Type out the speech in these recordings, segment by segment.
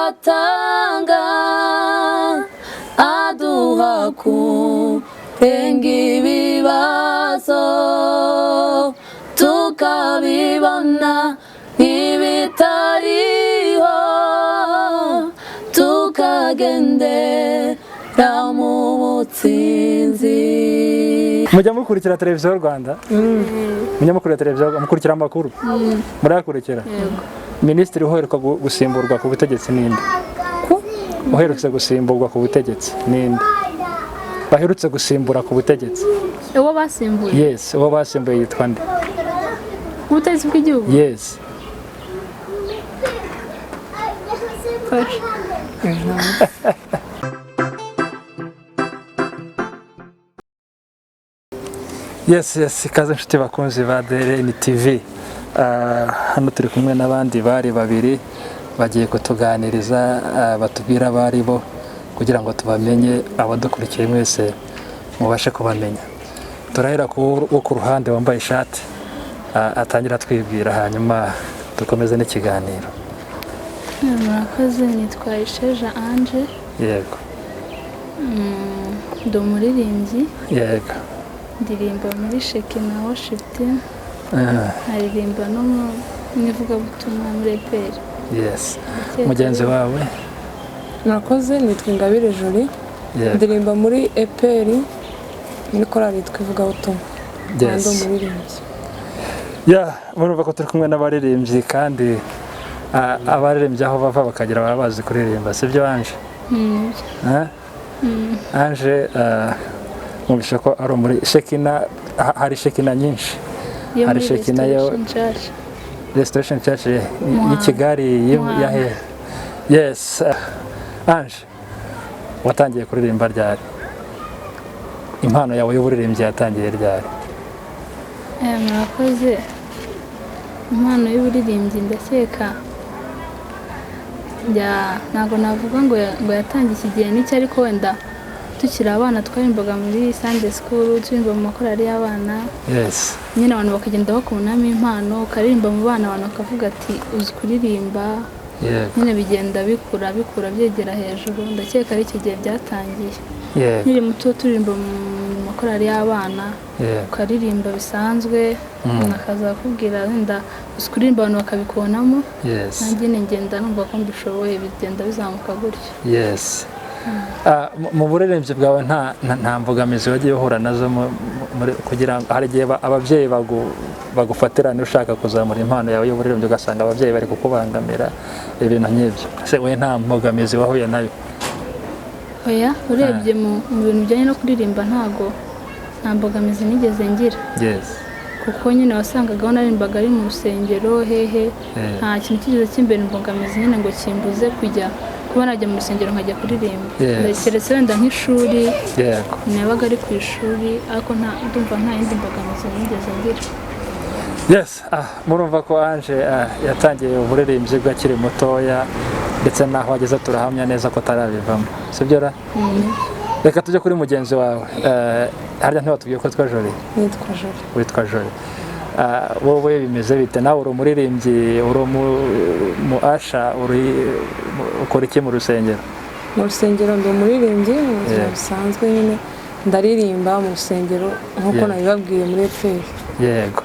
atanga aduha kurenga ibibazo tukabibona ibitariho tukagendera mu butsinzi. Mujya mukurikira televiziyo y'u Rwanda? Mujya mukurikira televiziyo, mukurikira amakuru? Murayakurikira? Minisitiri uheruka gusimburwa ku butegetsi ninde? Uherutse gusimburwa ku butegetsi ninde? Baherutse gusimbura ku butegetsi? Uwo basimbuye? Yes, uwo basimbuye yitwa nde? Ubutegetsi bw'igihugu? Yes. Yes, ikaze inshuti bakunzi ba Reine Tv. Hano turi kumwe n'abandi bari babiri bagiye kutuganiriza batubwira abari bo kugira ngo tubamenye, abadukurikiye mwese mubashe kubamenya. Turahera ku ruhande wambaye ishati atangira twibwira, hanyuma dukomeze n'ikiganiro. Murakoze, nitwa Isheja Ange. Yego. Ndi umuririmbyi. Yego. Ndirimba muri Shekina worship team. Aririmba no mu ivugabutumwa muri EPR. Yes. Mugenzi wawe? Murakoze, nitwa Ingabire Jolie. Ndirimba muri EPR muri korali twivugabutumwa. Yes. Ndi umuririmbyi. Murumva ko turi kumwe n'abaririmbyi, kandi abaririmbyi aho bava bakagira baba bazi kuririmba, sibyo Ange? Ange mubisha ko ari muri Shekina. Hari Shekina nyinshi. Hari Shekina yo Restoration Church ni Kigali ya he. Yes. Ange, watangiye kuririmba ryari? Impano yawe y'uburirimbyi yatangiye ryari? Murakoze, impano y'uburirimbyi ndakeka ntabwo navuga ngo yatangiye iki gihe n'icyo, ariko wenda tukiri abana twarimbaga muri Sunday school, turirimba mu makorali y'abana. Yes. Nyine abantu bakagenda bakubonamo impano, ukaririmba mu bana, abantu bakavuga ati uzi kuririmba. Nyine bigenda bikura byegera hejuru. Ndakeka ari iki gihe byatangiye. Nkiri muto turirimba mu makorali y'abana, ukaririmba bisanzwe, nakaza kubwira wenda uzi kuririmba, abantu bakabikubonamo. Nanjye ngenda numva ko mbishoboye, bigenda bizamuka gutyo. Yes. Mu buririmbyi bwawe nta mbogamizi wagiye uhura nazo kugira ngo hari igihe ababyeyi bagufatirana ushaka kuzamura impano yawe y'uburirimbyi, ugasanga ababyeyi bari kukubangamira ibintu nk'ibyo? Se we nta mbogamizi wahuye nayo? Oya, urebye mu bintu bijyanye no kuririmba nta mbogamizi nigeze ngira. Yes. Kuko nyine wasangaga naririmbaga ari mu rusengero hehe, nta kintu kigeze kimbera imbogamizi nyine ngo kimbuze kujya kuba najya mu rusengero nkajya kuririmba. Keretse wenda nk'ishuri, nabaga ari ku ishuri, ariko ndumva nta yindi mbogamizi nigeze ngira. Yes. Murumva ko Ange yatangiye uburirimbyi bwe akiri mutoya, ndetse naho ageze turahamya neza ko atarabivamo, sibyo ra? Reka tujye kuri mugenzi wawe. Harya ntiwatubwiye ko witwa Jolie? Nitwa Jolie. Witwa Jolie. Wowe bimeze bite? Nawe uri umuririmbyi, uri mu asha, ukora iki mu rusengero? Mu rusengero ndi umuririmbyi, mu buzima busanzwe nyine ndaririmba mu rusengero nk'uko nabibabwiye muri EPR. Yego.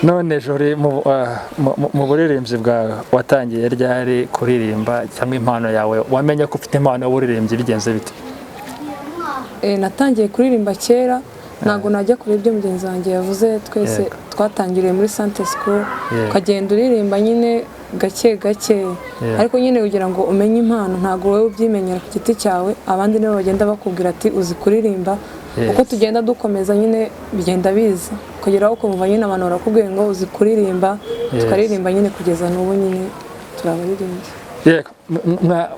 None Jolie, mu buririmbyi bwawe watangiye ryari kuririmba, cyangwa impano yawe wamenye ko ufite impano y'uburirimbyi bigenze bite? Natangiye kuririmba kera, ntabwo najya kure ibyo mugenzi wanjye yavuze. Twese twatangiriye muri Sunday school, ukagenda uririmba nyine gake gake, ariko nyine kugira ngo umenye impano ntabwo wowe ubyimenyera ku giti cyawe, abandi nibo bagenda bakubwira ati uzi kuririmba. Uko tugenda dukomeza nyine bigenda biza, kugeraho ukumva nyine abantu barakubwiye ngo uzi kuririmba, tukaririmba nyine kugeza n'ubu nyine turabaririmbye. Yego.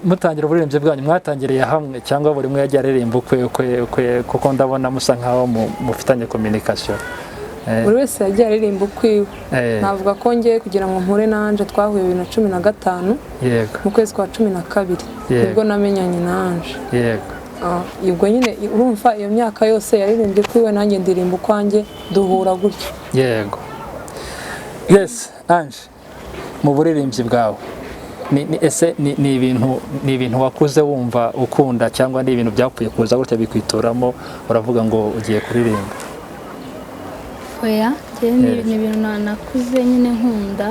Mutangira uburirimbyi bwanyu mwatangiriye hamwe cyangwa buri umwe yagiye aririmba ukwe, kuko ndabona musa nkaho mufitanye communication? Buri wese yagiye aririmba ukwiwe. Navuga ko ngiye kugira ngo mpure na Ange twahuye 2015 mu kwezi kwa 12 nibwo namenyanye na Ange. Ubwo nyine urumva iyo myaka yose yaririmbye kwiwe, nanjye ndirimba ukwanjye, duhura gutyo. Yego. Yes. Ange, mu buririmbyi bwawe ese ni ibintu wakuze wumva ukunda cyangwa ni ibintu byapfuye kuza gutya bikwitoramo uravuga ngo ugiye kuririmba? oya ni ibintu nakuze nyine nkunda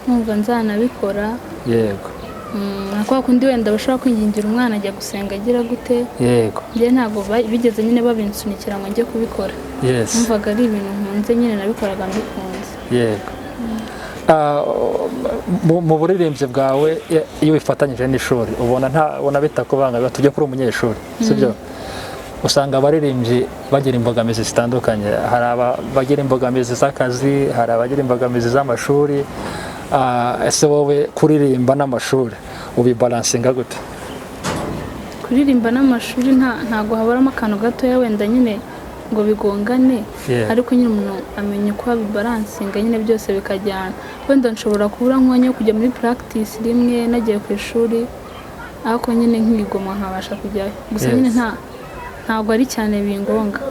nkumva nzanabikora. Yego. Nakwa kundi wenda bashobora kwingingira umwana ajya gusenga agira gute. Yego. Njye ntabwo bigeze nyine babinsunikira ngo njye kubikora. Numvaga ari ibintu nkunze nyine nabikoraga mbikunze. Yego. Mu buririmbyi bwawe iyo wifatanyije n'ishuri ubona bitakubangamiye tujye kuri umunyeshuri sibyo? Usanga abaririmbyi bagira imbogamizi zitandukanye, hari abagira imbogamizi z'akazi, hari abagira imbogamizi z'amashuri. Ese wowe kuririmba n'amashuri ubibalansinga gute? Kuririmba n'amashuri ntago habaramo akantu gatoya wenda nyine ngo bigongane, ariko nyine umuntu amenya uko abibalansinga nyine byose bikajyana. Wenda nshobora kubura nk'umwanya wo kujya muri practice rimwe nagiye ku ishuri, ariko nyine nkigoma nkabasha kujyayo. Gusa nyine ntago ari cyane bingonga.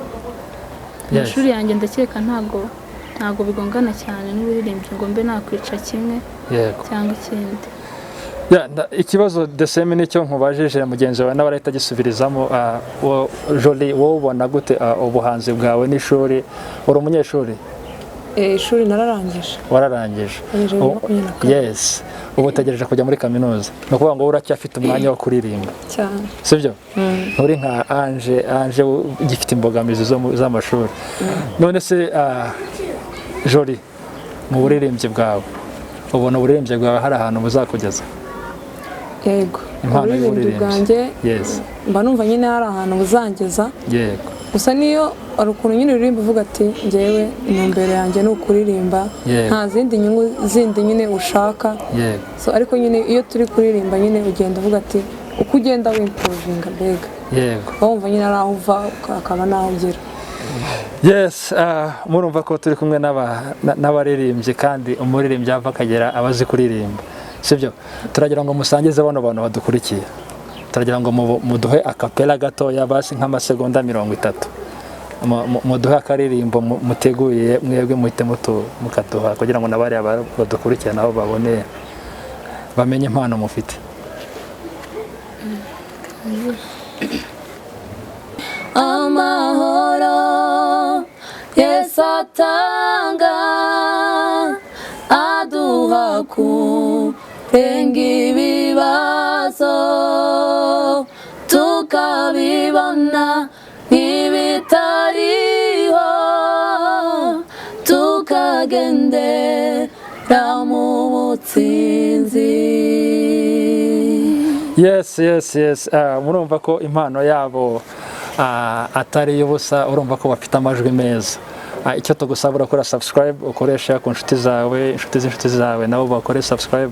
Amashuri yanjye ndakeka ntago bigongana cyane n'uburirimbyi ngo mbe nakwica kimwe cyangwa ikindi. Ikibazo deseme nicyo nkubajije mugenzi wawe n'abarahita gisubirizamo. Jolie, wowe ubona gute ubuhanzi bwawe n'ishuri? Uri umunyeshuri? Ishuri nararangije. Wararangije? Yes. Ubu utegereje kujya muri kaminuza, ni ukuvuga ngo uracyafite umwanya wo kuririmba cyane, sibyo? Nturi nka Ange ugifite imbogamizi z'amashuri. None se Jolie, mu buririmbyi bwawe ubona uburirimbyi bwawe hari ahantu buzakugeza? Yego. Uburirimbyi bwanjye mba numva nyine hari ahantu buzangeza. Yego. Gusa niyo ari ukuntu nyine uririmba uvuga ati njyewe intumbero yanjye ni ukuririmba, nta zindi nyungu zindi nyine ushaka. So ariko nyine iyo turi kuririmba nyine ugenda uvuga ati uko ugenda wimpuruvinga mbega. Yego. Wumva nyine ari aho uva akaba naho ugera. Yes, murumva ko turi kumwe n'abaririmbyi kandi umuririmbyi ava akagera abazi kuririmba, sibyo? Turagira ngo musangize bano bantu badukurikiye, turagira ngo muduhe akapela gatoya basi nk'amasegonda 30, muduhe akaririmbo muteguye mwebwe muhite mukaduha kugira ngo nabari badukurikiye nabo babone bamenye impano mufite. Amahoro Yesu atanga aduha kurenga ibibazo tukabibona nk'ibitariho tukagendera mu butsinzi. Yes. Murumva ko impano yabo atari y'ubusa, urumva ko bafite amajwi meza. Icyo tugusaba urakora subscribe, ukoresha ku inshuti zawe nabo bakore subscribe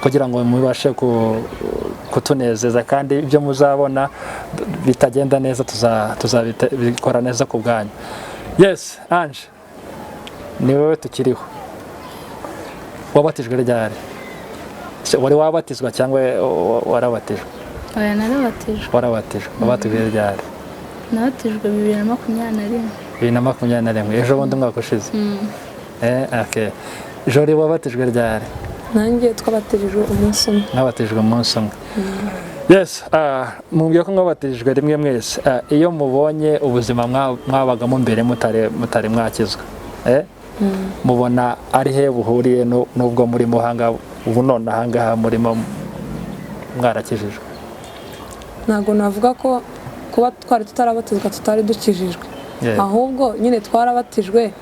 kugira ngo mubashe kutunezeza, kandi ibyo muzabona bitagenda neza tuzabikora neza ku bwanyu. Yes, Ange, ni wowe tukiriho. Wabatijwe ryari? Wari wabatizwa cyangwa warabatijwe? Oya, narabatijwe. Warabatijwe. Wabatijwe ryari? Nabatijwe 2021. 2021. Ejo bundi umwaka ushize. Okay. Jolie, wabatijwe ryari? Nanjye twabatijwe umunsi umwe. Nabatijwe umunsi umwe. Yes, mumbwiye ko mwabatijwe rimwe mwese. Iyo mubonye ubuzima mwabagamo mbere mutari mwakizwa, mubona ari he buhuriye n'ubwo muri muhanga ubu none ahangaha murimo mwarakijijwe? Ntabwo navuga ko kuba twari tutarabatizwa tutari dukijijwe, ahubwo nyine twarabatijwe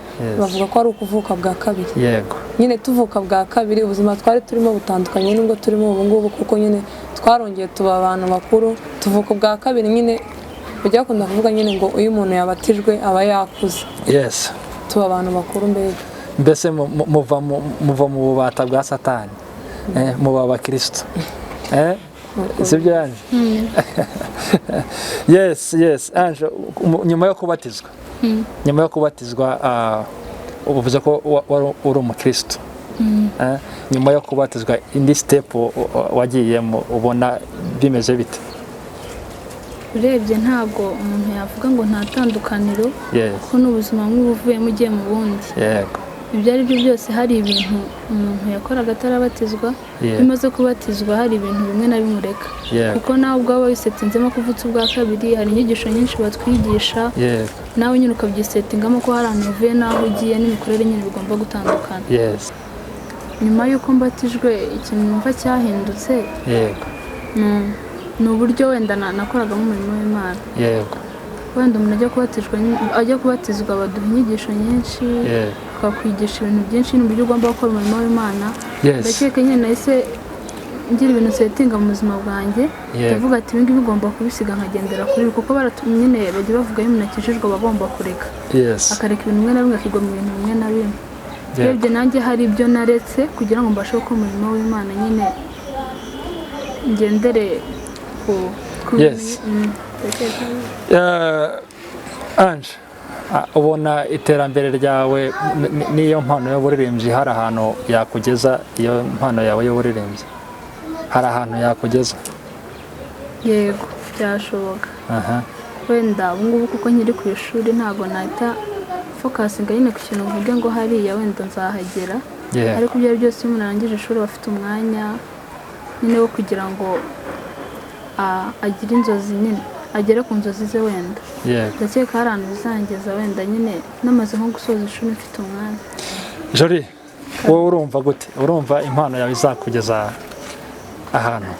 bavuga ko ari ukuvuka bwa kabiri. Yego. Nyine tuvuka bwa kabiri, ubuzima twari turimo butandukanye n'ubwo turimo ubu ngubu, kuko nyine twarongeye tuba abantu bakuru, tuvuka bwa kabiri. Nyine ujya kunda kuvuga nyine ngo uyu muntu yabatijwe aba yakuze. Yes. Tuba abantu bakuru mbega. Mbese muva mu bubata bwa Satani, muba abakristo. Sibyo Ange? Yes, Ange, nyuma yo kubatizwa uvuze ko uri umukristo. Nyuma yo kubatizwa indi step wagiyemo ubona bimeze bite? Urebye ntabwo umuntu yavuga ngo nta tandukaniro, kuko n'ubuzima nk'ubuvuyemo ugiye mu bundi. Yego. ibyo ari byo byose hari ibintu umuntu yakoraga atarabatizwa bimaze kubatizwa hari ibintu bimwe na bimwe ureka kuko nawe ubwawe wisetinzemo kuvutsa ubwa kabiri hari inyigisho nyinshi batwigisha nawe nyine ukabyisetingamo ko hari ahantu uvuye n'aho ugiye n'imikorere nyine bigomba gutandukana nyuma y'uko mbatijwe ikintu numva cyahindutse ni uburyo wenda nakoragamo umurimo w'Imana wenda umuntu ajya kubatizwa baduha inyigisho nyinshi bakakwigisha ibintu byinshi n'uburyo ugomba gukora umurimo w'Imana ndakeka nyine nahise ngira ibintu setinga mu buzima bwanjye ndavuga ati ibi ngibi bigomba kubisiga nkagendera kuri kuko nyine bagiye bavuga iyo umuntu akijijwe aba agomba kureka akareka ibintu bimwe na bimwe akigwa mu bintu bimwe na bimwe urebye nanjye hari ibyo naretse kugira ngo mbashe gukora umurimo w'Imana nyine ngendere ku Ange ubona iterambere ryawe n'iyo mpano y'uburirimbyi hari ahantu yakugeza iyo mpano yawe y'uburirimbyi hari ahantu yakugeza yego byashoboka wenda ubu ngubu kuko nkiri ku ishuri ntabwo nahita fokasinga nyine ku kintu mvuge ngo hariya wenda nzahagera ariko ibyo byose iyo umuntu arangije ishuri aba afite umwanya nyine wo kugira ngo agire inzozi nyine agere ku nzozi ze wenda ndakeka hari ahantu bizangeza wenda nyine namaze nko gusoza ishuri mfite umwanya Jolie wowe urumva gute urumva impano yawe izakugeza ahantu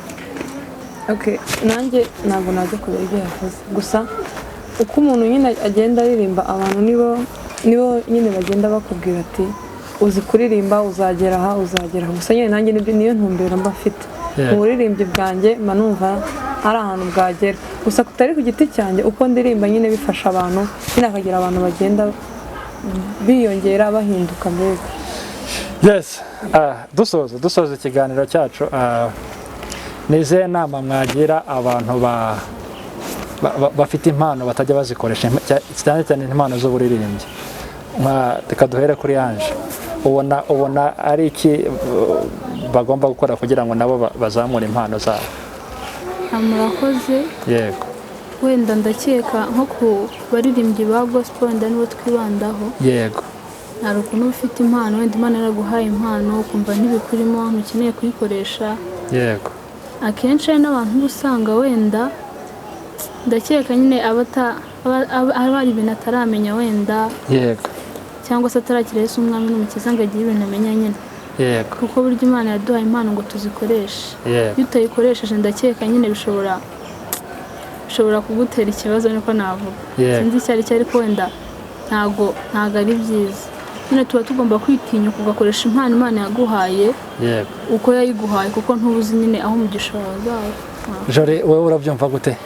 nanjye ntabwo najya kure ibyo yakoze gusa uko umuntu nyine agenda aririmba abantu nibo nyine bagenda bakubwira ati uzi kuririmba uzagera aha gusa nyine nanjye niyo ntumbero mba mfite mu buririmbyi bwanjye mba numva hari ahantu bwagera gusa kutari ku giti cyanjye uko ndirimba nyine bifasha abantu nyine hakagira abantu bagenda biyongera bahinduka mbese dusoza ikiganiro cyacu ni izihe nama mwagira abantu bafite impano batajya bazikoresha cyane cyane impano z'uburirimbyi reka duhere kuri Ange ubona ari iki bagomba gukora kugira ngo nabo bazamure impano zabo murakoze yego wenda ndakeka nko ku baririmbyi ba gospel wenda nibo twibandaho yego hari ukuntu ufite impano wenda Imana yaraguhaye impano ukumva ntibikurimo ntukeneye kuyikoresha yego akenshi hari n'abantu usanga wenda ndakeka nyine hari ibintu ataramenya wenda yego cyangwa se atarakira Yesu umwami n'umukiza ngo agire ibintu amenya nyine kuko burya Imana yaduhaye impano ngo tuzikoreshe iyo utayikoresheje ndakeka nyine bishobora kugutera ikibazo niko navuga sinzi icyo ari cyo ariko wenda ntago ari byiza nyine tuba tugomba kwitinyuka ugakoresha impano Imana yaguhaye uko yayiguhaye kuko ntubuzi nyine aho umugisha wawe uzaba. Jolie wowe urabyumva gute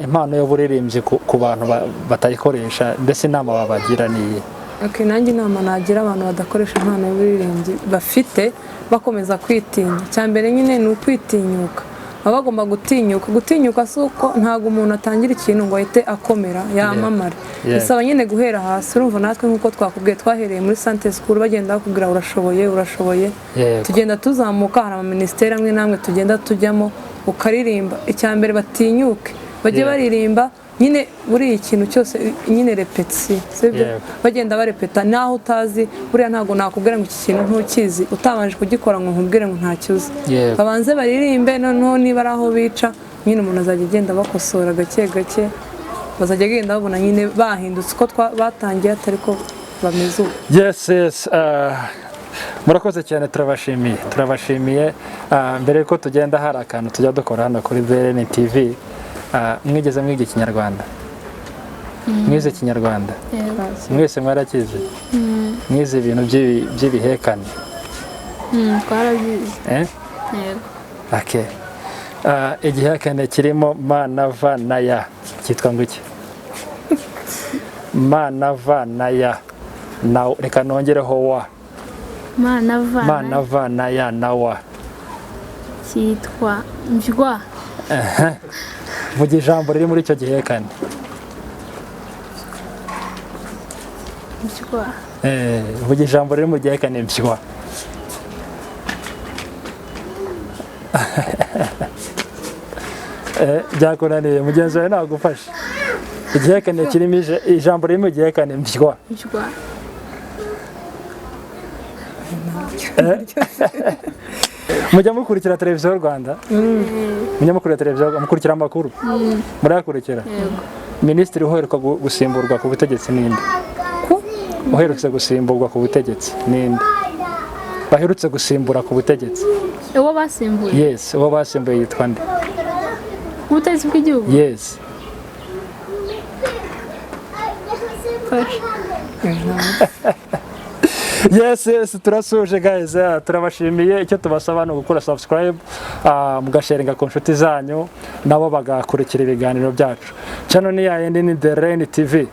impano y'uburirimbyi ku bantu batayikoresha mbese inama wabagira ni iyi nanjye inama nagira abantu badakoresha impano y'uburirimbyi bafite bakomeza kwitinya cya mbere nyine ni ukwitinyuka baba bagomba gutinyuka si uko ntabwo umuntu atangira ikintu ngo ahite akomera yamamara bisaba nyine guhera hasi urumva natwe nk'uko twakubwiye twahereye muri Sunday School bagenda bakubwira urashoboye tugenda tuzamuka hari amaminisiteri amwe n'amwe tugenda tujyamo ukaririmba icya mbere batinyuke bajye baririmba nyine buri ikintu cyose nyine repetisiyo bagenda barepeta naho utazi buriya ntabwo nakubwira ngo iki kintu ntukizi utabanje kugikora ngo nkubwire ngo ntacyuzi babanze baririmbe noneho niba ari aho bica nyine umuntu azajya agenda bakosora gake bazajya agenda babona nyine bahindutse uko batangiye atari ko bameze ubu. murakoze cyane turabashimiye mbere yuko tugenda hari akantu tujya dukora hano kuri Reine Tv mwigeze mwiga ikinyarwanda mwize ikinyarwanda mwese mwarakize mwize ibintu by'ibihekane twarabizi yego igihekane kirimo ma na va na ya cyitwa ngo iki ma na va na ya reka nongereho wa ma na va na ya na wa cyitwa njwa vuga ijambo riri muri icyo gihekane vuga ijambo riri mu gihekane mpywa byakunaniye mugenzi wawe nagufashe igihekane kirimo ijambo riri mu gihekane mpywa mujya mukurikira televiziyo y'u Rwanda mujya mukurikira televiziyo mukurikira amakuru murayakurikira minisitiri uheruka gusimburwa ku butegetsi ninde uherutse gusimburwa ku butegetsi ninde baherutse gusimbura ku butegetsi uwo basimbuye yes uwo basimbuye yitwa nde ubutegetsi bw'igihugu yes yes turasuje guys turabashimiye icyo tubasaba no gukora subscribe mugasharinga ku nshuti zanyu nabo bagakurikira ibiganiro byacu channel ni ya ni The Reine TV